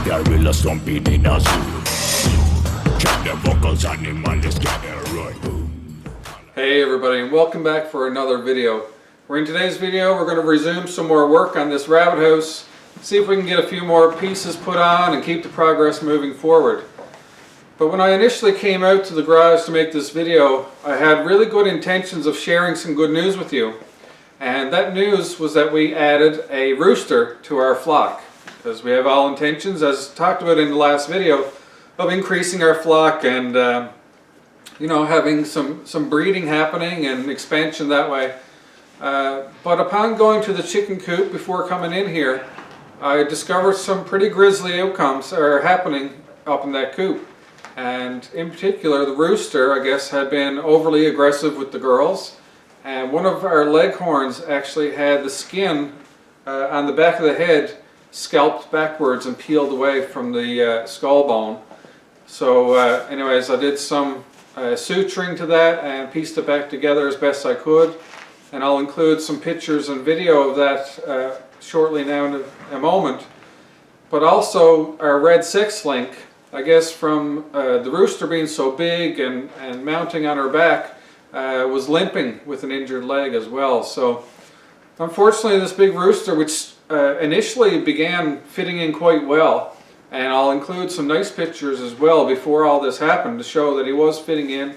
gorilla stomping in a zoo. Check the vocals, animals gather right. Hey everybody, and welcome back for another video. In today's video we're going to resume some more work on this rabbit house, see if we can get a few more pieces put on and keep the progress moving forward. But when I initially came out to the garage to make this video, I had really good intentions of sharing some good news with you. And that news was that we added a rooster to our flock, because we have all intentions, as talked about in the last video, of increasing our flock and having some breeding happening and expansion that way. But upon going to the chicken coop before coming in here, I discovered some pretty grisly outcomes are happening up in that coop. And in particular, the rooster, I guess, had been overly aggressive with the girls. And one of our leghorns actually had the skin on the back of the head scalped backwards and peeled away from the skull bone. So anyways, I did some suturing to that and pieced it back together as best I could. And I'll include some pictures and video of that shortly now in a moment. But also our red sex link, I guess from the rooster being so big and mounting on her back, was limping with an injured leg as well. So unfortunately this big rooster, which initially began fitting in quite well, and I'll include some nice pictures as well before all this happened to show that he was fitting in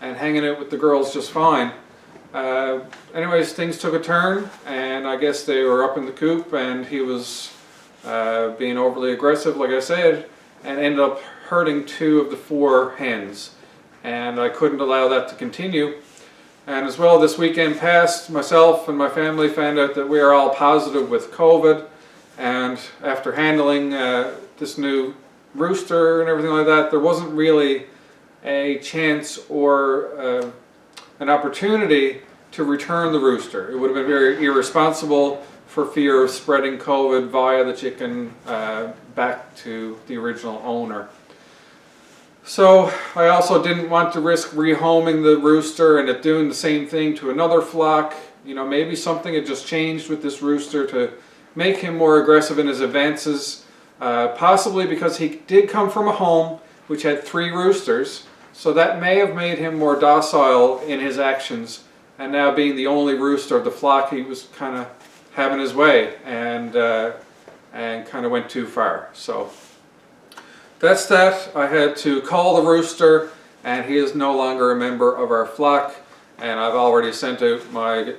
and hanging out with the girls just fine. Anyways, things took a turn, and I guess they were up in the coop and he was being overly aggressive, like I said, and ended up hurting 2 of the 4 hens. And I couldn't allow that to continue. And as well, this weekend passed, myself and my family found out that we are all positive with COVID. And after handling this new rooster and everything like that, there wasn't really a chance or an opportunity to return the rooster. It would have been very irresponsible for fear of spreading COVID via the chicken back to the original owner. So I also didn't want to risk rehoming the rooster and it doing the same thing to another flock. Maybe something had just changed with this rooster to make him more aggressive in his advances. Possibly because he did come from a home which had 3 roosters, so that may have made him more docile in his actions. And now being the only rooster of the flock, he was kind of having his way and kind of went too far. So that's that. I had to call the rooster, and he is no longer a member of our flock. And I've already sent out my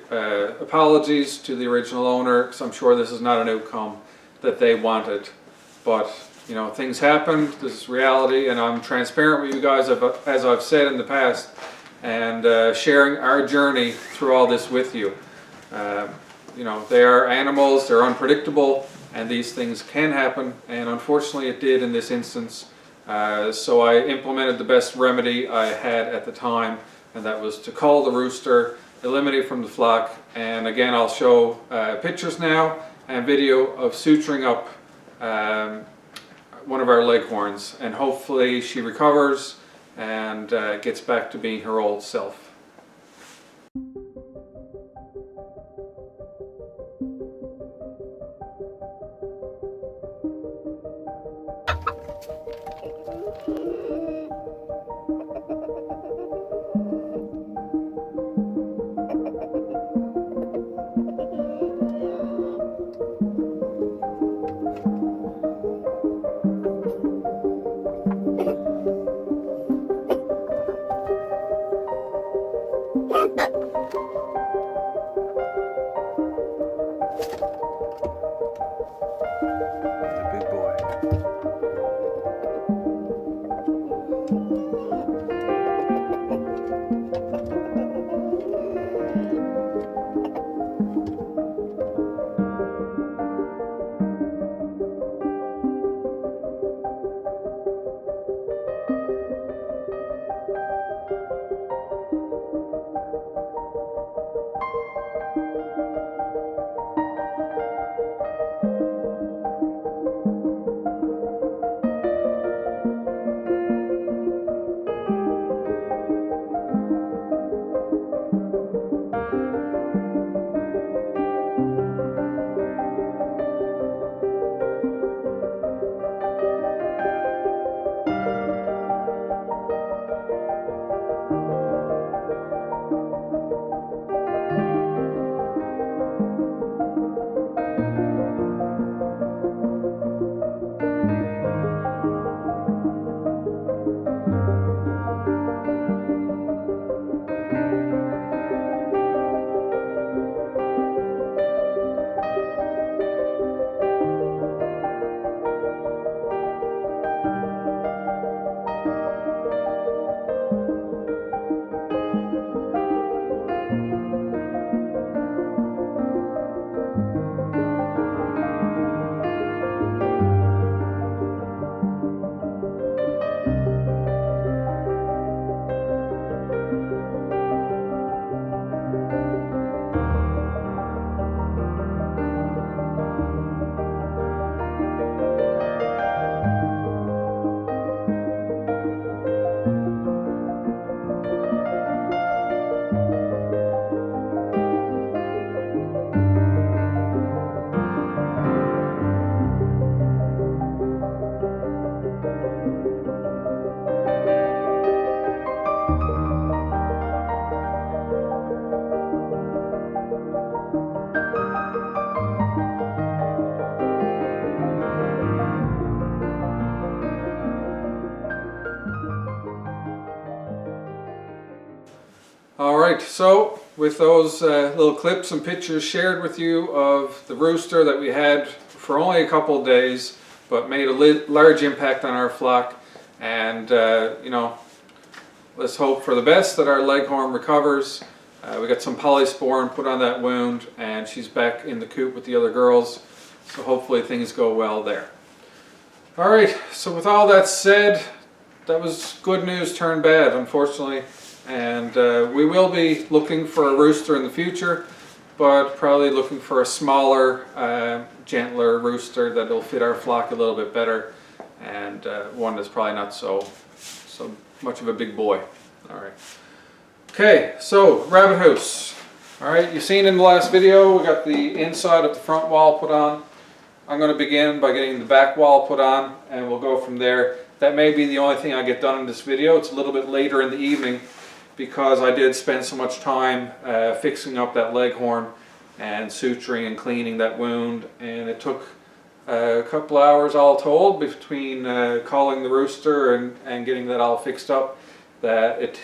apologies to the original owner, because I'm sure this is not an outcome that they wanted. But things happened. This is reality, and I'm transparent with you guys, as I've said in the past, and sharing our journey through all this with you. They are animals, they're unpredictable, and these things can happen, and unfortunately it did in this instance. So I implemented the best remedy I had at the time, and that was to call the rooster, eliminate from the flock. And again, I'll show pictures now and video of suturing up one of our leghorns, and hopefully she recovers and gets back to being her old self. Alright, so with those little clips and pictures shared with you of the rooster that we had for only a couple of days, but made a large impact on our flock, and you know, let's hope for the best that our leghorn recovers. We got some polysporin put on that wound, and she's back in the coop with the other girls, so hopefully things go well there. Alright, so with all that said, that was good news turned bad, unfortunately, and we will be looking for a rooster in the future, but probably looking for a smaller, gentler rooster that'll fit our flock a little bit better, and one that's probably not so much of a big boy. Alright. Okay, so rabbit house. Alright, you've seen in the last video we got the inside of the front wall put on. I'm going to begin by getting the back wall put on, and we'll go from there. That may be the only thing I get done in this video. It's a little bit later in the evening because I did spend so much time fixing up that leghorn and suturing and cleaning that wound, and it took a couple hours all told between calling the rooster and getting that all fixed up, that it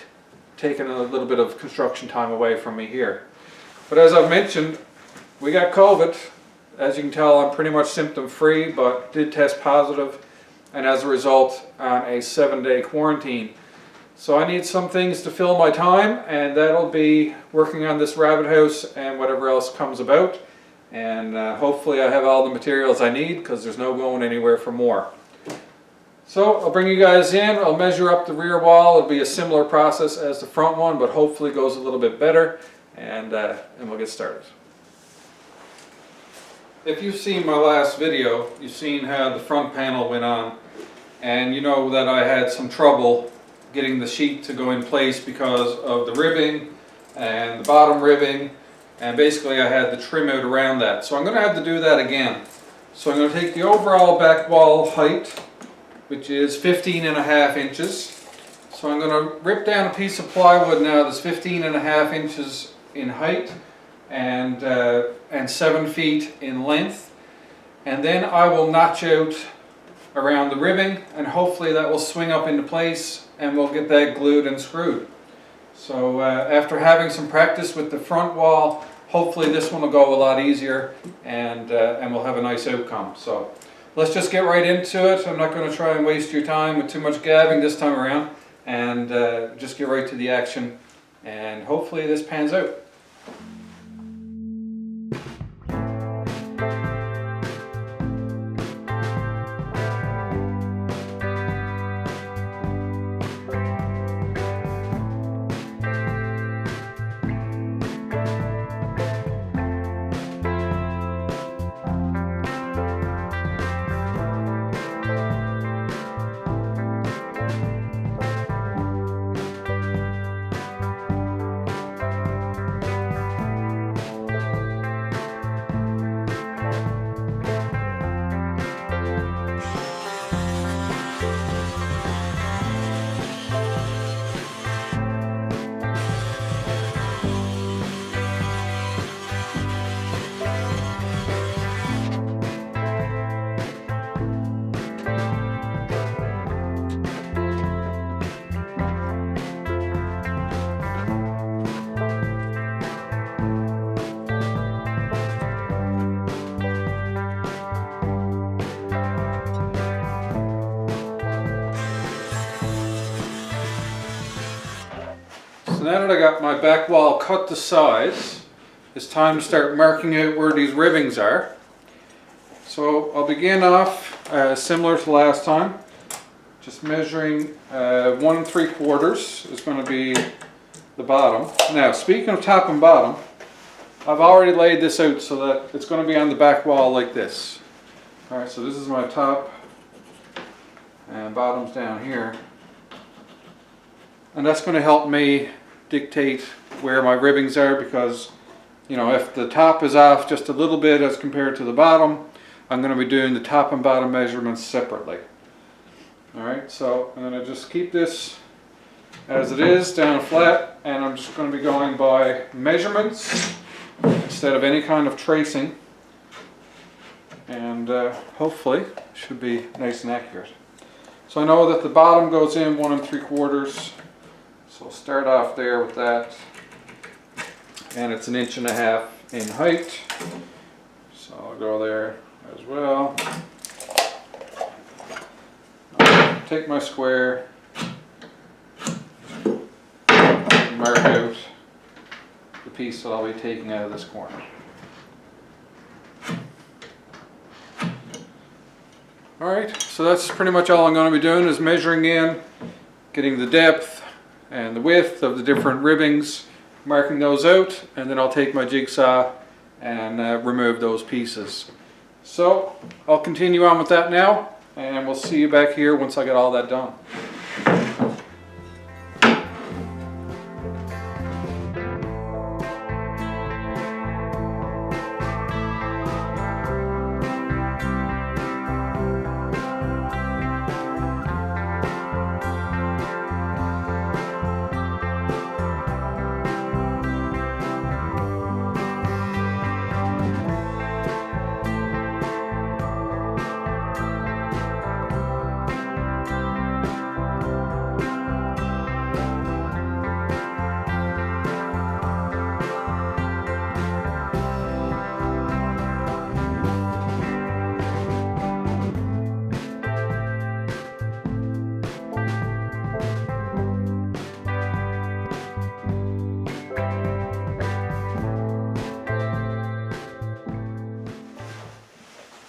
taken a little bit of construction time away from me here. But as I've mentioned, we got COVID. As you can tell, I'm pretty much symptom free, but did test positive, and as a result on a 7-day quarantine. So I need some things to fill my time, and that'll be working on this rabbit house and whatever else comes about. And hopefully I have all the materials I need, because there's no going anywhere for more. So I'll bring you guys in, I'll measure up the rear wall. It'll be a similar process as the front one, but hopefully goes a little bit better, and we'll get started. If you've seen my last video, you've seen how the front panel went on, and you know that I had some trouble getting the sheet to go in place because of the ribbing and the bottom ribbing, and basically I had the trim out around that. So I'm going to have to do that again. So I'm going to take the overall back wall height, which is 15.5 inches. So I'm going to rip down a piece of plywood now that's 15.5 inches in height and 7 feet in length, and then I will notch out around the ribbing, and hopefully that will swing up into place and we'll get that glued and screwed. So after having some practice with the front wall, hopefully this one will go a lot easier, and we'll have a nice outcome. So let's just get right into it. I'm not going to try and waste your time with too much gabbing this time around, and just get right to the action, and hopefully this pans out. So now that I got my back wall cut to size, it's time to start marking out where these ribbings are. So I'll begin off similar to last time, just measuring 1 3/4 is going to be the bottom. Now, speaking of top and bottom, I've already laid this out so that it's going to be on the back wall like this. Alright, so this is my top, and bottom's down here. And that's going to help me dictate where my ribbings are, because, you know, if the top is off just a little bit as compared to the bottom, I'm going to be doing the top and bottom measurements separately. Alright, so I'm going to just keep this as it is, down flat, and I'm just going to be going by measurements instead of any kind of tracing, and hopefully it should be nice and accurate. So I know that the bottom goes in 1 3/4, so I'll start off there with that. and it's 1.5 inches in height. So I'll go there as well. I'll take my square, mark out the piece that I'll be taking out of this corner. Alright, so that's pretty much all I'm going to be doing, is measuring in, getting the depth and the width of the different ribbings, marking those out, and then I'll take my jigsaw and remove those pieces. So I'll continue on with that now, and we'll see you back here once I get all that done.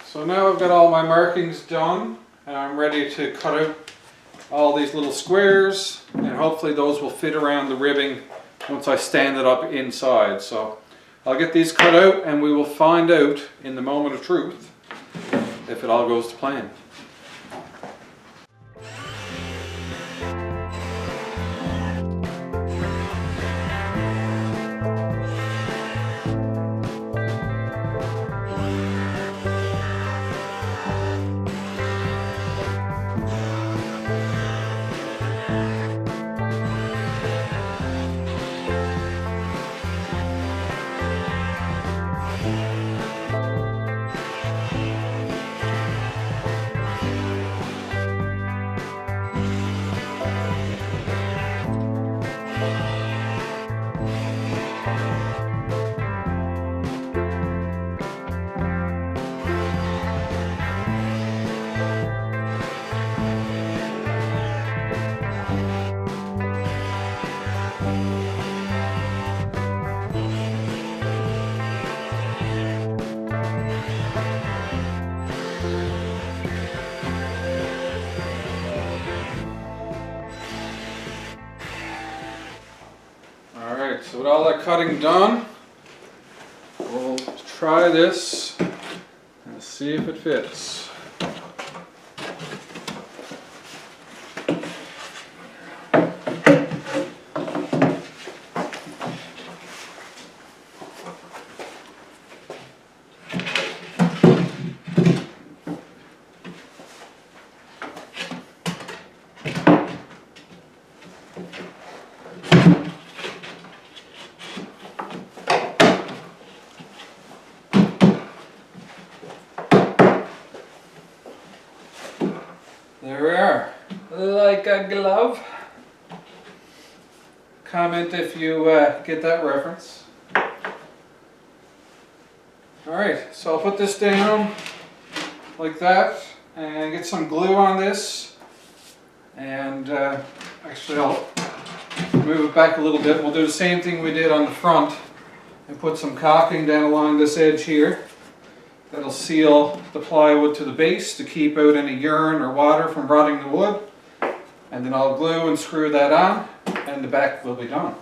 So now I've got all my markings done, and I'm ready to cut out all these little squares, and hopefully those will fit around the ribbing once I stand it up inside. So I'll get these cut out, and we will find out in the moment of truth if it all goes to plan. Alright, so with all that cutting done, we'll try this and see if it fits. There we are, like a glove. Comment if you get that reference. Alright, so I'll put this down like that and get some glue on this, and actually I'll move it back a little bit. We'll do the same thing we did on the front and put some caulking down along this edge here. That'll seal the plywood to the base to keep out any urine or water from rotting the wood. And then I'll glue and screw that on, and the back will be done.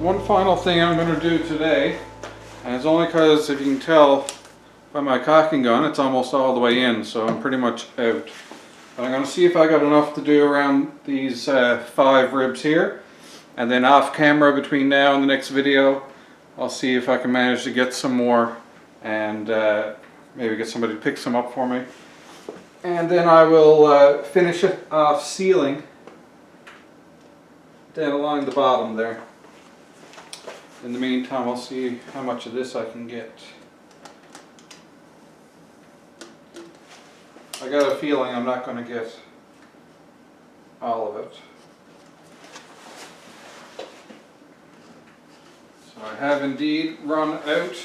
one final thing I'm going to do today, and it's only because, if you can tell by my caulking gun, it's almost all the way in, so I'm pretty much out. But I'm going to see if I got enough to do around these 5 ribs here, and then off camera between now and the next video, I'll see if I can manage to get some more and maybe get somebody to pick some up for me. And then I will finish it off sealing down along the bottom there. In the meantime, I'll see how much of this I can get. I got a feeling I'm not going to get all of it. So I have indeed run out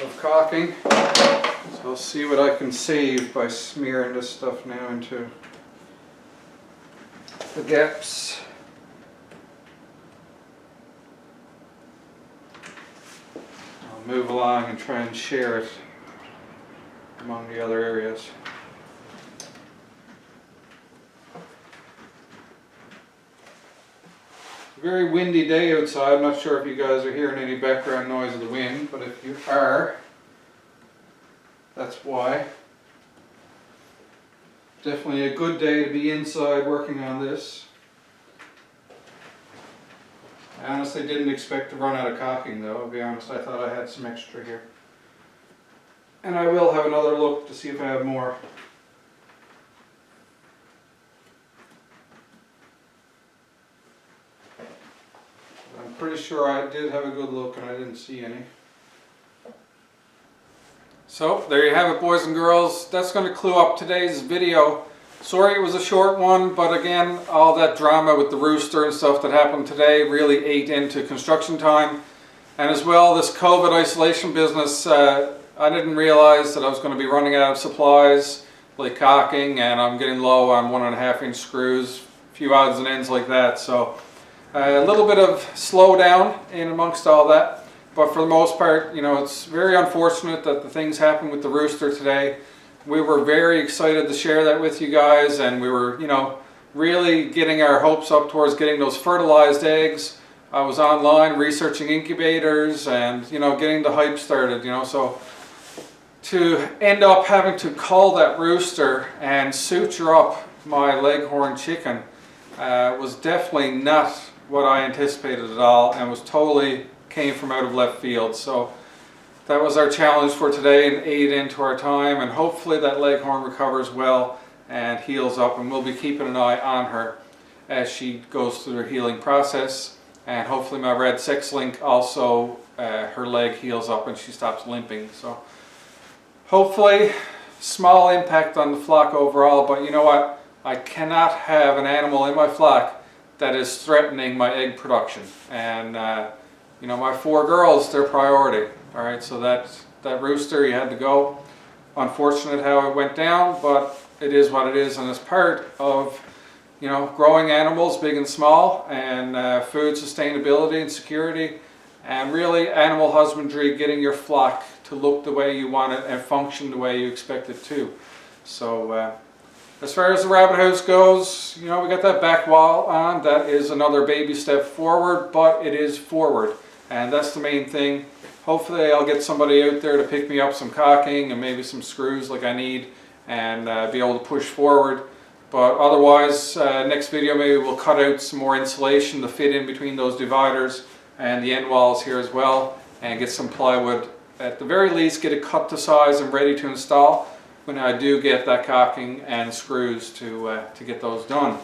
of caulking. So I'll see what I can save by smearing this stuff now into the gaps. I'll move along and try and share it among the other areas. Very windy day outside. I'm not sure if you guys are hearing any background noise of the wind, but if you are, that's why. Definitely a good day to be inside working on this. I honestly didn't expect to run out of caulking though, I'll be honest. I thought I had some extra here. And I will have another look to see if I have more. I'm pretty sure I did have a good look and I didn't see any. So there you have it, boys and girls. That's going to clue up today's video. Sorry it was a short one, but again, all that drama with the rooster and stuff that happened today really ate into construction time. And as well, this COVID isolation business, I didn't realize that I was going to be running out of supplies like caulking, and I'm getting low on 1.5-inch screws, a few odds and ends like that. So a little bit of slowdown in amongst all that, but for the most part, you know, it's very unfortunate that the things happened with the rooster today. We were very excited to share that with you guys, and we were, you know, really getting our hopes up towards getting those fertilized eggs. I was online researching incubators and, you know, getting the hype started, you know, so to end up having to cull that rooster and suture up my leghorn chicken was definitely not what I anticipated at all, and was totally came from out of left field. So that was our challenge for today and ate into our time, and hopefully that leghorn recovers well and heals up, and we'll be keeping an eye on her as she goes through her healing process. And hopefully my red sex link also, her leg heals up and she stops limping. So hopefully small impact on the flock overall, but you know what? I cannot have an animal in my flock that is threatening my egg production. And you know, my 4 girls, they're priority. All right, so that rooster, he had to go. Unfortunate how it went down, but it is what it is, and it's part of, you know, growing animals, big and small, and food sustainability and security, and really animal husbandry, getting your flock to look the way you want it and function the way you expect it to. So as far as the rabbit house goes, you know, we got that back wall on. That is another baby step forward, but it is forward, and that's the main thing. Hopefully I'll get somebody out there to pick me up some caulking and maybe some screws like I need, and be able to push forward. But otherwise, next video maybe we'll cut out some more insulation to fit in between those dividers and the end walls here as well, and get some plywood. At the very least, get it cut to size and ready to install when I do get that caulking and screws to get those done.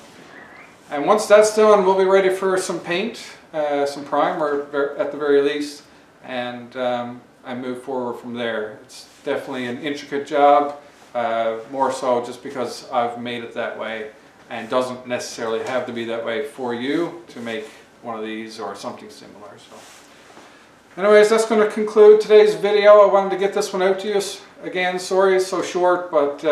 And once that's done, we'll be ready for some paint, some primer at the very least, and move forward from there. It's definitely an intricate job, more so just because I've made it that way, and doesn't necessarily have to be that way for you to make one of these or something similar. So anyways, that's going to conclude today's video. I wanted to get this one out to you. Again, sorry it's so short, but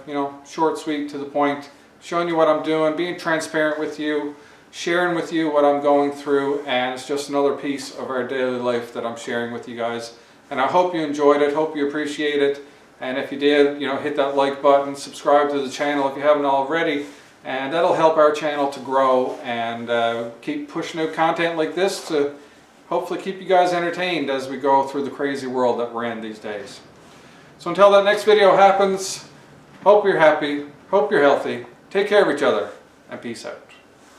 you know, short, sweet, to the point, showing you what I'm doing, being transparent with you, sharing with you what I'm going through, and it's just another piece of our daily life that I'm sharing with you guys. And I hope you enjoyed it, hope you appreciate it, and if you did, you know, hit that like button, subscribe to the channel if you haven't already, and that'll help our channel to grow and keep pushing out content like this to hopefully keep you guys entertained as we go through the crazy world that we're in these days. So until that next video happens, hope you're happy, hope you're healthy, take care of each other, and peace out.